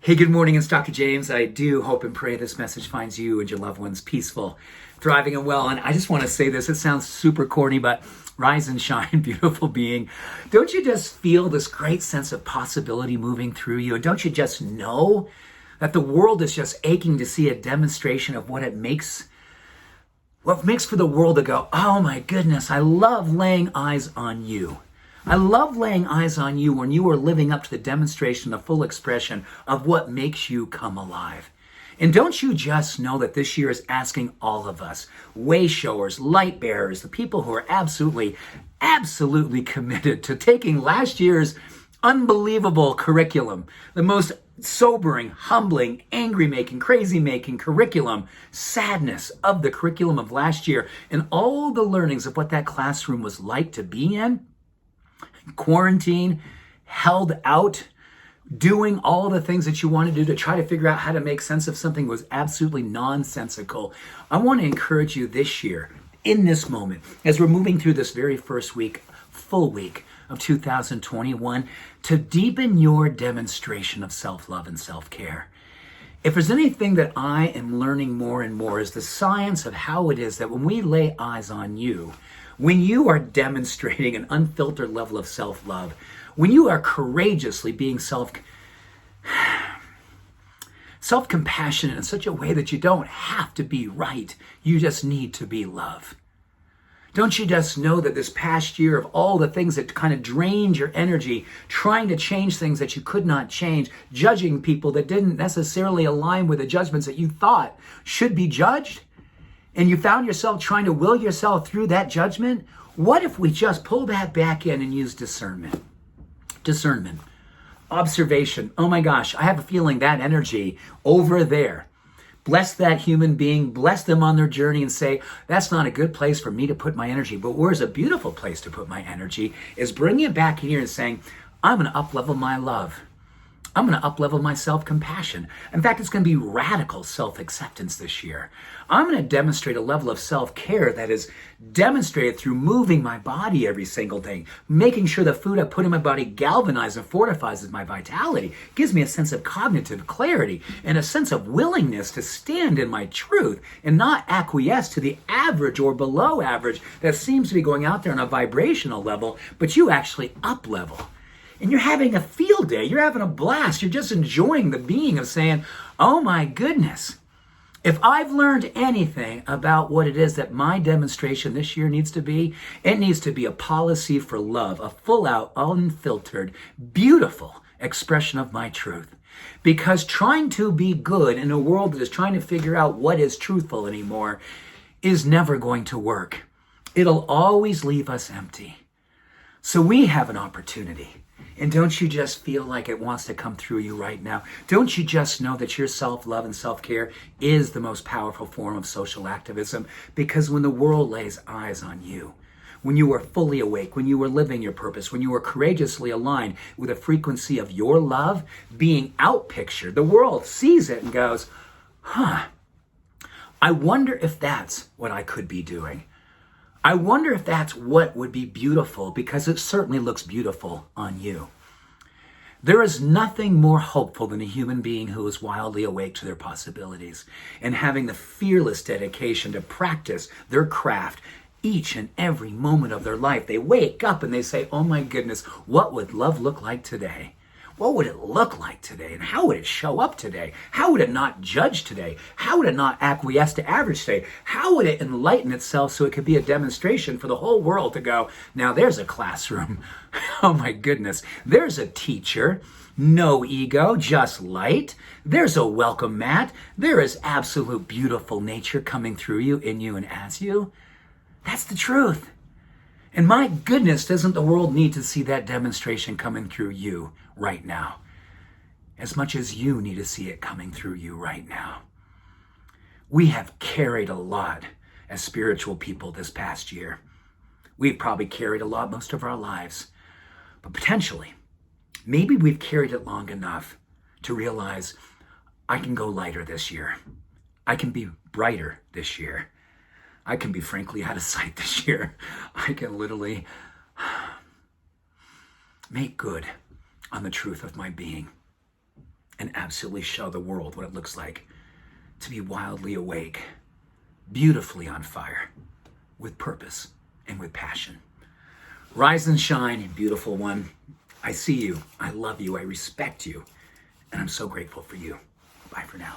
Hey, good morning. It's Dr. James. I do hope and pray this message finds you and your loved ones peaceful, thriving, and well. And I just want to say this. It sounds super corny, but rise and shine, beautiful being. Don't you just feel this great sense of possibility moving through you? And don't you just know that the world is just aching to see a demonstration of what makes for the world to go, oh my goodness, I love laying eyes on you. I love laying eyes on you when you are living up to the demonstration, the full expression of what makes you come alive. And don't you just know that this year is asking all of us, way showers, light bearers, the people who are absolutely committed to taking last year's unbelievable curriculum, the most sobering, humbling, angry-making, crazy-making curriculum, sadness of the curriculum of last year, and all the learnings of what that classroom was like to be in, quarantine, held out, doing all the things that you want to do to try to figure out how to make sense of something was absolutely nonsensical. I want to encourage you this year, in this moment, as we're moving through this very first week, full week of 2021, to deepen your demonstration of self-love and self-care. If there's anything that I am learning more and more is the science of how it is that when we lay eyes on you, when you are demonstrating an unfiltered level of self-love, when you are courageously being self-compassionate in such a way that you don't have to be right, you just need to be love. Don't you just know that this past year of all the things that kind of drained your energy, trying to change things that you could not change, judging people that didn't necessarily align with the judgments that you thought should be judged, and you found yourself trying to will yourself through that judgment? What if we just pull that back in and use discernment? Discernment, observation. Oh my gosh, I have a feeling that energy over there. Bless that human being, bless them on their journey and say, that's not a good place for me to put my energy, but where's a beautiful place to put my energy is bringing it back here and saying, I'm going to up-level my love. I'm going to up-level my self-compassion. In fact, it's going to be radical self-acceptance this year. I'm going to demonstrate a level of self-care that is demonstrated through moving my body every single day, making sure the food I put in my body galvanizes and fortifies my vitality, gives me a sense of cognitive clarity and a sense of willingness to stand in my truth and not acquiesce to the average or below average that seems to be going out there on a vibrational level, but you actually up-level. And you're having a field day. You're having a blast. You're just enjoying the being of saying, oh my goodness, if I've learned anything about what it is that my demonstration this year needs to be, it needs to be a policy for love, a full out, unfiltered, beautiful expression of my truth. Because trying to be good in a world that is trying to figure out what is truthful anymore is never going to work. It'll always leave us empty. So we have an opportunity. And don't you just feel like it wants to come through you right now? Don't you just know that your self-love and self-care is the most powerful form of social activism? Because when the world lays eyes on you, when you are fully awake, when you are living your purpose, when you are courageously aligned with the frequency of your love being outpictured, the world sees it and goes, I wonder if that's what I could be doing. I wonder if that's what would be beautiful, because it certainly looks beautiful on you. There is nothing more hopeful than a human being who is wildly awake to their possibilities and having the fearless dedication to practice their craft each and every moment of their life. They wake up and they say, oh my goodness, what would love look like today? What would it look like today? And how would it show up today? How would it not judge today? How would it not acquiesce to average today? How would it enlighten itself so it could be a demonstration for the whole world to go, now there's a classroom. Oh my goodness. There's a teacher. No ego, just light. There's a welcome mat. There is absolute beautiful nature coming through you, in you, and as you. That's the truth. And my goodness, doesn't the world need to see that demonstration coming through you right now? As much as you need to see it coming through you right now. We have carried a lot as spiritual people this past year. We've probably carried a lot most of our lives. But potentially, maybe we've carried it long enough to realize I can go lighter this year. I can be brighter this year. I can be frankly out of sight this year. I can literally make good on the truth of my being. and absolutely show the world what it looks like to be wildly awake, beautifully on fire, with purpose and with passion. Rise and shine, beautiful one. I see you, I love you, I respect you, and I'm so grateful for you. Bye for now.